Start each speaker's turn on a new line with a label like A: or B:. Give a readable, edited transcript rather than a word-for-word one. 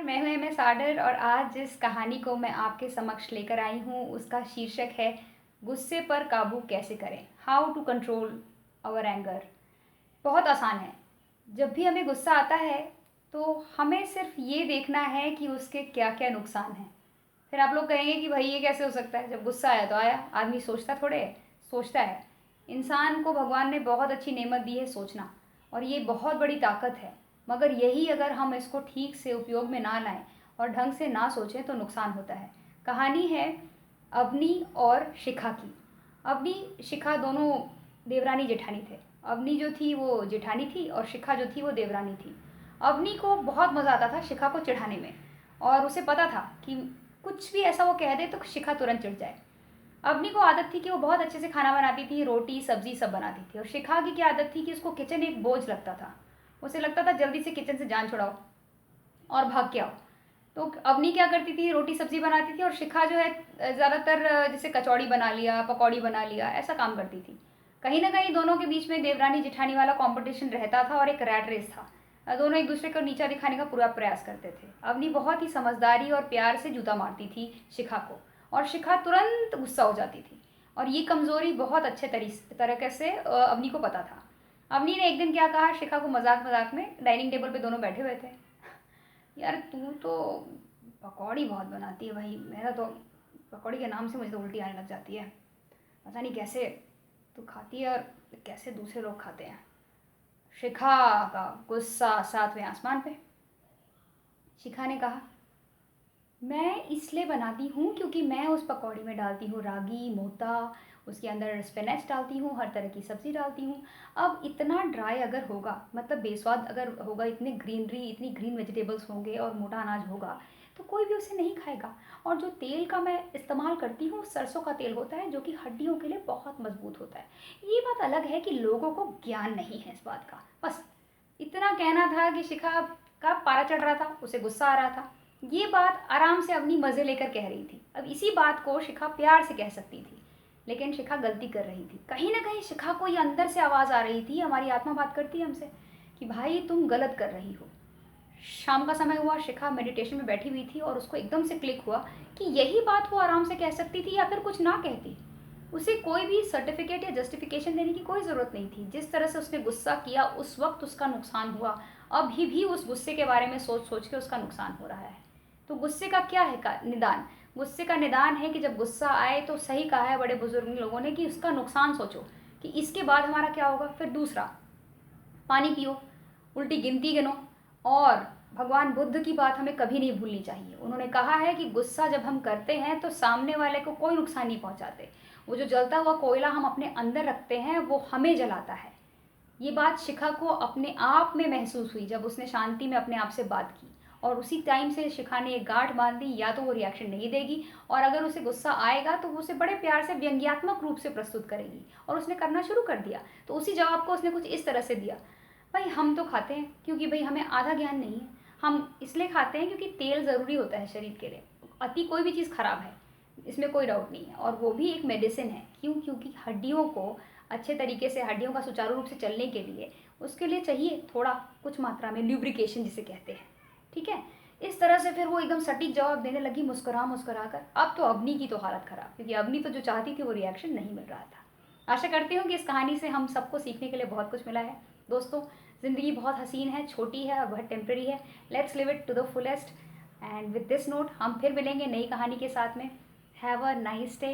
A: मैं हूँ M S order और आज जिस कहानी को मैं आपके समक्ष लेकर आई हूँ उसका शीर्षक है गुस्से पर काबू कैसे करें, how to control our anger. बहुत आसान है। जब भी हमें गुस्सा आता है तो हमें सिर्फ ये देखना है कि उसके क्या क्या नुकसान हैं। फिर आप लोग कहेंगे कि भाई ये कैसे हो सकता है, जब गुस्सा आया तो आया, आदमी सोचता थोड़े है, सोचता है। इंसान को भगवान ने बहुत अच्छी नेमत दी है सोचना, और ये बहुत बड़ी ताकत है। मगर यही अगर हम इसको ठीक से उपयोग में ना लाएं और ढंग से ना सोचें तो नुकसान होता है। कहानी है अवनी और शिखा की। अवनी शिखा दोनों देवरानी जेठानी थे। अवनी जो थी वो जेठानी थी और शिखा जो थी वो देवरानी थी। अवनी को बहुत मज़ा आता था शिखा को चिढ़ाने में, और उसे पता था कि कुछ भी ऐसा वो कह दे तो शिखा तुरंत चिढ़ जाए। अवनी को आदत थी कि वो बहुत अच्छे से खाना बनाती थी, रोटी सब्जी सब बनाती थी। और शिखा की क्या आदत थी कि उसको किचन एक बोझ लगता था। उसे लगता था जल्दी से किचन से जान छुड़ाओ और भाग के आओ। तो अवनी क्या करती थी, रोटी सब्जी बनाती थी, और शिखा जो है ज़्यादातर जैसे कचौड़ी बना लिया, पकौड़ी बना लिया, ऐसा काम करती थी। कहीं ना कहीं दोनों के बीच में देवरानी जिठानी वाला कंपटीशन रहता था और एक रैट रेस था। दोनों एक दूसरे को नीचा दिखाने का पूरा प्रयास करते थे। अवनी बहुत ही समझदारी और प्यार से जूता मारती थी शिखा को, और शिखा तुरंत गुस्सा हो जाती थी। और ये कमज़ोरी बहुत अच्छे तरीके से अवनी को पता था। अवनी ने एक दिन क्या कहा शिखा को, मजाक मजाक में, डाइनिंग टेबल पे दोनों बैठे हुए थे। यार तू तो पकौड़ी बहुत बनाती है भाई, मेरा तो पकौड़ी के नाम से मुझे तो उल्टी आने लग जाती है। पता नहीं कैसे तू खाती है और कैसे दूसरे लोग खाते हैं। शिखा का गुस्सा सातवें आसमान पे। शिखा ने कहा, मैं इसलिए बनाती हूँ क्योंकि मैं उस पकौड़ी में डालती हूँ रागी मोटा, उसके अंदर स्पिनच डालती हूँ, हर तरह की सब्ज़ी डालती हूँ। अब इतना ड्राई अगर होगा, मतलब बेस्वाद अगर होगा, इतनी ग्रीन वेजिटेबल्स होंगे और मोटा अनाज होगा तो कोई भी उसे नहीं खाएगा। और जो तेल का मैं इस्तेमाल करती हूँ सरसों का तेल होता है, जो कि हड्डियों के लिए बहुत मजबूत होता है। ये बात अलग है कि लोगों को ज्ञान नहीं है इस बात का। बस इतना कहना था कि शिखा का पारा चढ़ रहा था, उसे गुस्सा आ रहा था। ये बात आराम से अपनी मज़े लेकर कह रही थी। अब इसी बात को शिखा प्यार से कह सकती थी, लेकिन शिखा गलती कर रही थी। कहीं ना कहीं शिखा को ये अंदर से आवाज़ आ रही थी, हमारी आत्मा बात करती है हमसे कि भाई तुम गलत कर रही हो। शाम का समय हुआ, शिखा मेडिटेशन में बैठी हुई थी और उसको एकदम से क्लिक हुआ कि यही बात वो आराम से कह सकती थी या फिर कुछ ना कहती। उसे कोई भी सर्टिफिकेट या जस्टिफिकेशन देने की कोई ज़रूरत नहीं थी। जिस तरह से उसने गुस्सा किया उस वक्त उसका नुकसान हुआ, अभी भी उस गुस्से के बारे में सोच सोच के उसका नुकसान हो रहा है। तो गुस्से का क्या है का निदान? गुस्से का निदान है कि जब गुस्सा आए तो सही कहा है बड़े बुजुर्ग लोगों ने कि उसका नुकसान सोचो कि इसके बाद हमारा क्या होगा। फिर दूसरा, पानी पियो, उल्टी गिनती गिनो, और भगवान बुद्ध की बात हमें कभी नहीं भूलनी चाहिए। उन्होंने कहा है कि गुस्सा जब हम करते हैं तो सामने वाले को कोई नुकसान नहीं पहुंचाते। वो जो जलता हुआ कोयला हम अपने अंदर रखते हैं वो हमें जलाता है। ये बात शिखा को अपने आप में महसूस हुई जब उसने शांति में अपने आप से बात की, और उसी टाइम से शिखा ने एक गांठ बांध दी, या तो वो रिएक्शन नहीं देगी, और अगर उसे गुस्सा आएगा तो वो उसे बड़े प्यार से व्यंग्यात्मक रूप से प्रस्तुत करेगी। और उसने करना शुरू कर दिया। तो उसी जवाब को उसने कुछ इस तरह से दिया, भाई हम तो खाते हैं क्योंकि भाई हमें आधा ज्ञान नहीं है। हम इसलिए खाते हैं क्योंकि तेल ज़रूरी होता है शरीर के लिए। अति कोई भी चीज़ खराब है, इसमें कोई डाउट नहीं है, और वो भी एक मेडिसिन है। क्यों? क्योंकि हड्डियों को अच्छे तरीके से, हड्डियों का सुचारू रूप से चलने के लिए उसके लिए चाहिए थोड़ा कुछ मात्रा में ल्यूब्रिकेशन जिसे कहते हैं। ठीक है, इस तरह से फिर वो एकदम सटीक जवाब देने लगी मुस्कुरा मुस्कुरा कर। अब तो अवनी की तो हालत खराब, क्योंकि अवनी तो जो चाहती थी वो रिएक्शन नहीं मिल रहा था। आशा करती हूँ कि इस कहानी से हम सबको सीखने के लिए बहुत कुछ मिला है। दोस्तों, ज़िंदगी बहुत हसीन है, छोटी है और बहुत टेम्प्रेरी है। Let's live it to the fullest. And with this note हम फिर मिलेंगे नई कहानी के साथ में। Have a nice day.